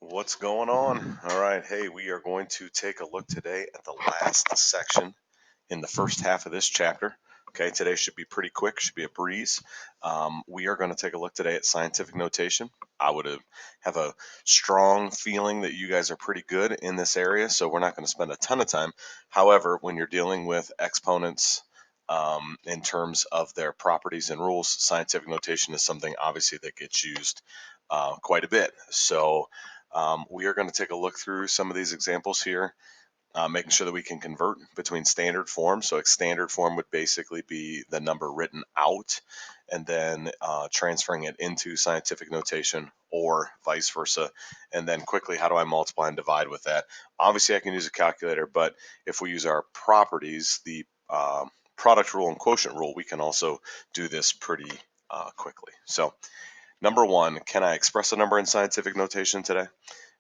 What's going on? All right, hey, we are going to take a look today at the last section in the first half of this chapter. Okay, today should be pretty quick, should be a breeze. We are going to take a look today at scientific notation. I would have a strong feeling that you guys are pretty good in this area, so we're not going to spend a ton of time. However, when you're dealing with exponents in terms of their properties and rules, scientific notation is something obviously that gets used quite a bit. So we are going to take a look through some of these examples here, making sure that we can convert between standard form. So a standard form would basically be the number written out and then transferring it into scientific notation or vice versa. And then quickly, how do I multiply and divide with that? Obviously, I can use a calculator, but if we use our properties, the product rule and quotient rule, we can also do this pretty quickly. So number one, can I express a number in scientific notation today?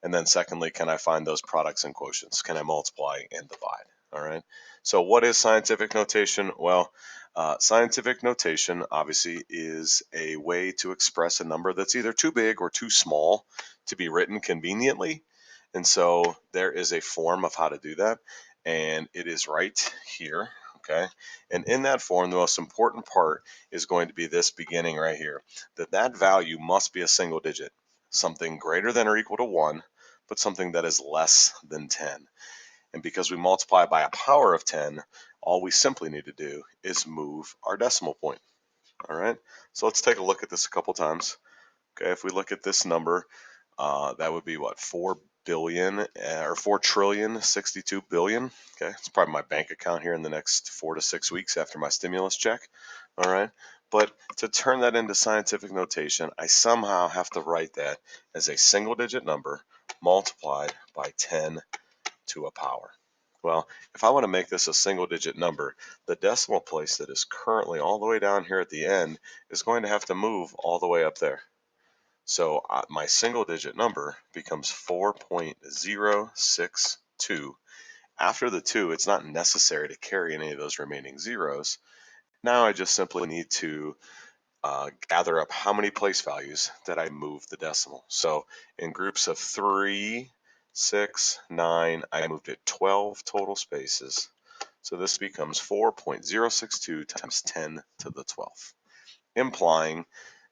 And then secondly, can I find those products and quotients? Can I multiply and divide? All right. So what is scientific notation? Well, scientific notation obviously is a way to express a number that's either too big or too small to be written conveniently. And so there is a form of how to do that. And it is right here. Okay. And in that form, the most important part is going to be this beginning right here, that value must be a single digit, something greater than or equal to 1, but something that is less than 10. And because we multiply by a power of 10, all we simply need to do is move our decimal point. All right, so let's take a look at this a couple times. Okay, if we look at this number, that would be what, 4 billion or 4 trillion 62 billion. Okay, it's probably my bank account here in the next 4 to 6 weeks after my stimulus check. All right, but to turn that into scientific notation, I somehow have to write that as a single digit number multiplied by 10 to a power. Well, if I want to make this a single digit number, the decimal place that is currently all the way down here at the end is going to have to move all the way up there. So my single digit number becomes 4.062. After the 2, it's not necessary to carry any of those remaining zeros. Now I just simply need to gather up how many place values that I move the decimal. So in groups of 3, 6, 9, I moved it 12 total spaces. So this becomes 4.062 times 10 to the 12th, implying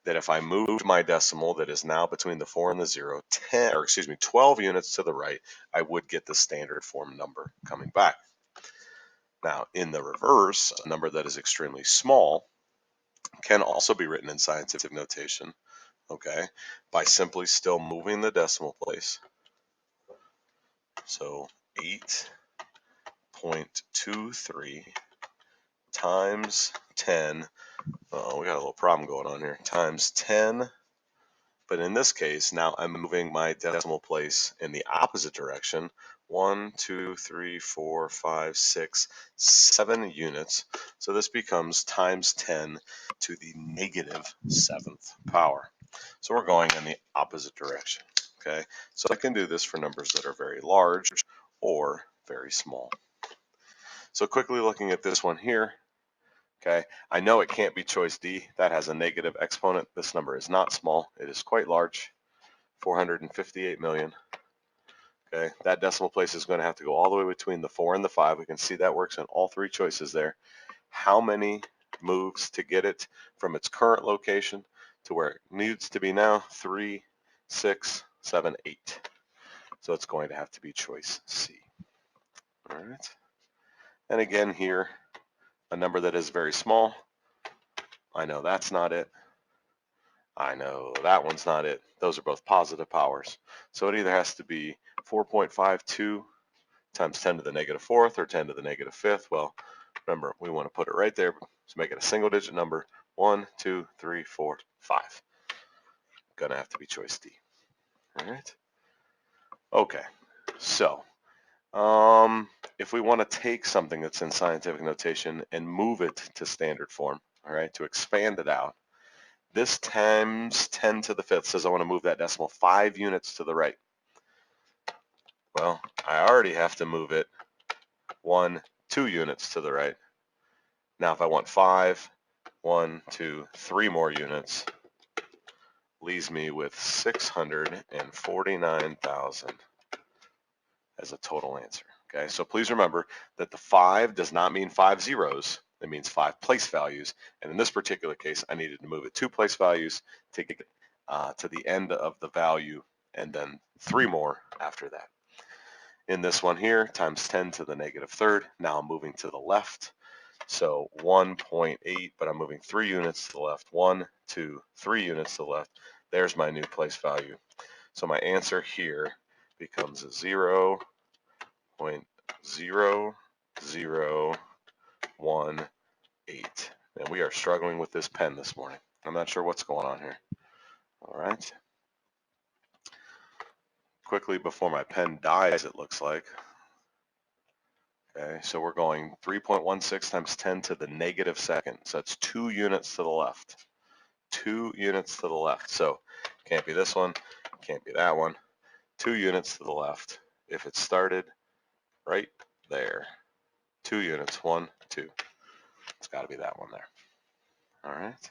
that if I moved my decimal that is now between the 4 and the 0, 12 units to the right, I would get the standard form number coming back. Now, in the reverse, a number that is extremely small can also be written in scientific notation, okay, by simply still moving the decimal place. So 8.23 times 10, oh, we got a little problem going on here, times 10. But in this case, now I'm moving my decimal place in the opposite direction. 1, 2, 3, 4, 5, 6, 7 units. So this becomes times 10 to the negative 7th power. So we're going in the opposite direction. Okay, so I can do this for numbers that are very large or very small. So quickly looking at this one here, okay, I know it can't be choice D. That has a negative exponent. This number is not small. It is quite large. 458 million. Okay, that decimal place is going to have to go all the way between the 4 and the 5. We can see that works on all three choices there. How many moves to get it from its current location to where it needs to be now? 3, 6, 7, 8. So it's going to have to be choice C. All right. And again here, a number that is very small. I know that's not it. I know that one's not it. Those are both positive powers. So it either has to be 4.52 times 10 to the negative 4th or 10 to the negative 5th. Well, remember, we want to put it right there to make it a single digit number. 1, 2, 3, 4, 5. Gonna have to be choice D. All right. Okay. So, if we want to take something that's in scientific notation and move it to standard form, all right, to expand it out, this times 10 to the 5th says I want to move that decimal 5 units to the right. Well, I already have to move it 1, 2 units to the right. Now, if I want 5, 1, 2, 3 more units, leaves me with 649,000 as a total answer. Okay, so please remember that the 5 does not mean 5 zeros. It means 5 place values. And in this particular case, I needed to move it 2 place values to get to the end of the value, and then 3 more after that. In this one here, times 10 to the negative third. Now I'm moving to the left. So 1.8, but I'm moving 3 units to the left. 1, 2, 3 units to the left. There's my new place value. So my answer here becomes 0.0018. And we are struggling with this pen this morning. I'm not sure what's going on here. All right. Quickly before my pen dies, it looks like. Okay, so we're going 3.16 times 10 to the negative second. So that's 2 units to the left. 2 units to the left. So can't be this one, can't be that one. 2 units to the left. If it started right there, 2 units, 1, 2. It's got to be that one there. All right.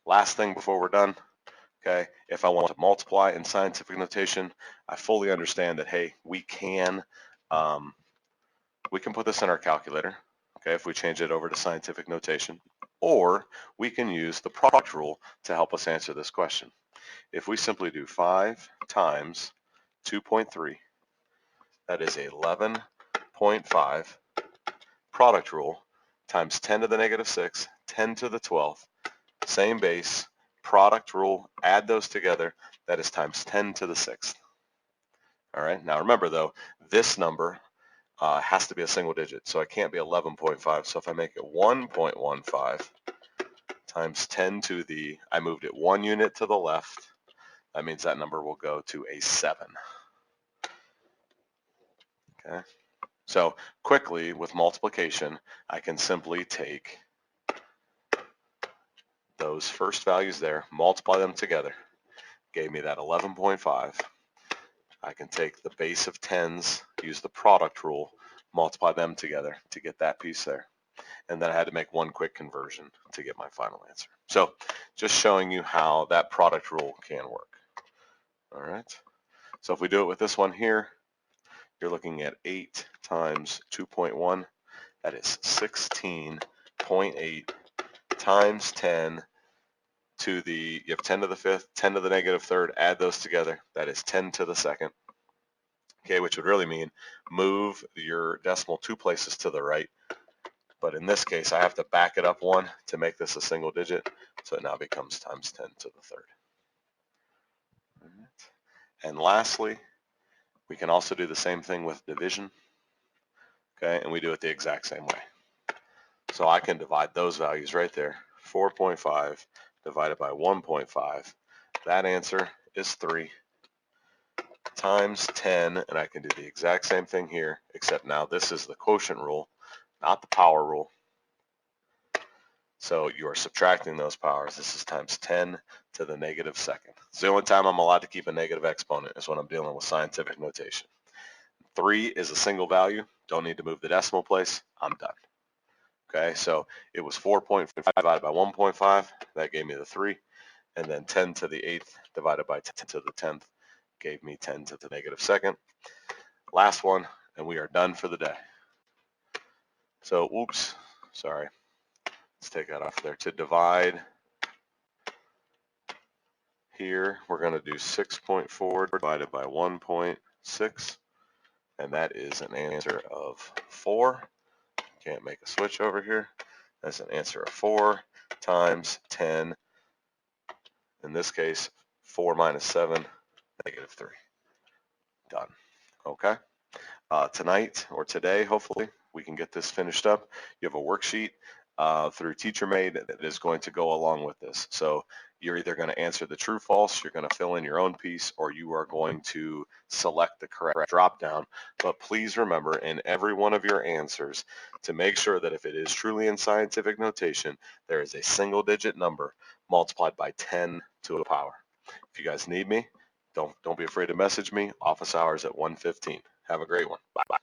Last thing before we're done. Okay, if I want to multiply in scientific notation, I fully understand that, hey, we can put this in our calculator, okay, if we change it over to scientific notation, or we can use the product rule to help us answer this question. If we simply do 5 times 2.3, that is 11.5, product rule, times 10 to the negative 6, 10 to the 12th, same base, product rule, add those together, that is times 10 to the 6th. All right, now remember though, this number has to be a single digit, so it can't be 11.5. So if I make it 1.15 times 10 to the, I moved it 1 unit to the left, that means that number will go to a 7. Okay, so quickly with multiplication, I can simply take those first values there, multiply them together, gave me that 11.5. I can take the base of 10s, use the product rule, multiply them together to get that piece there. And then I had to make one quick conversion to get my final answer. So just showing you how that product rule can work. All right. So if we do it with this one here, you're looking at 8 times 2.1. That is 16.8 times 10 to the, you have 10 to the 5th, 10 to the negative 3rd, add those together. That is 10 to the 2nd. Okay, which would really mean move your decimal 2 places to the right. But in this case, I have to back it up 1 to make this a single digit. So it now becomes times 10 to the 3rd. And lastly, we can also do the same thing with division. Okay, and we do it the exact same way. So I can divide those values right there. 4.5 divided by 1.5. That answer is 3 times 10, and I can do the exact same thing here, except now this is the quotient rule, not the power rule. So you are subtracting those powers. This is times 10 to the negative 2nd. It's the only time I'm allowed to keep a negative exponent is when I'm dealing with scientific notation. 3 is a single value. Don't need to move the decimal place. I'm done. Okay, so it was 4.5 divided by 1.5. That gave me the 3. And then 10 to the 8th divided by 10 to the 10th gave me 10 to the negative 2nd. Last one, and we are done for the day. So, oops, sorry. Let's take that off there. To divide here, we're going to do 6.4 divided by 1.6, and that is an answer of 4. Can't make a switch over here. That's an answer of 4 times 10. In this case, 4 minus 7, negative 3. Done. Okay. Tonight or today, hopefully, we can get this finished up. You have a worksheet through TeacherMade that is going to go along with this. So you're either going to answer the true false, you're going to fill in your own piece, or you are going to select the correct drop down. But please remember in every one of your answers to make sure that if it is truly in scientific notation, there is a single digit number multiplied by 10 to the power. If you guys need me, don't be afraid to message me. Office hours at 1:15. Have a great one. Bye-bye.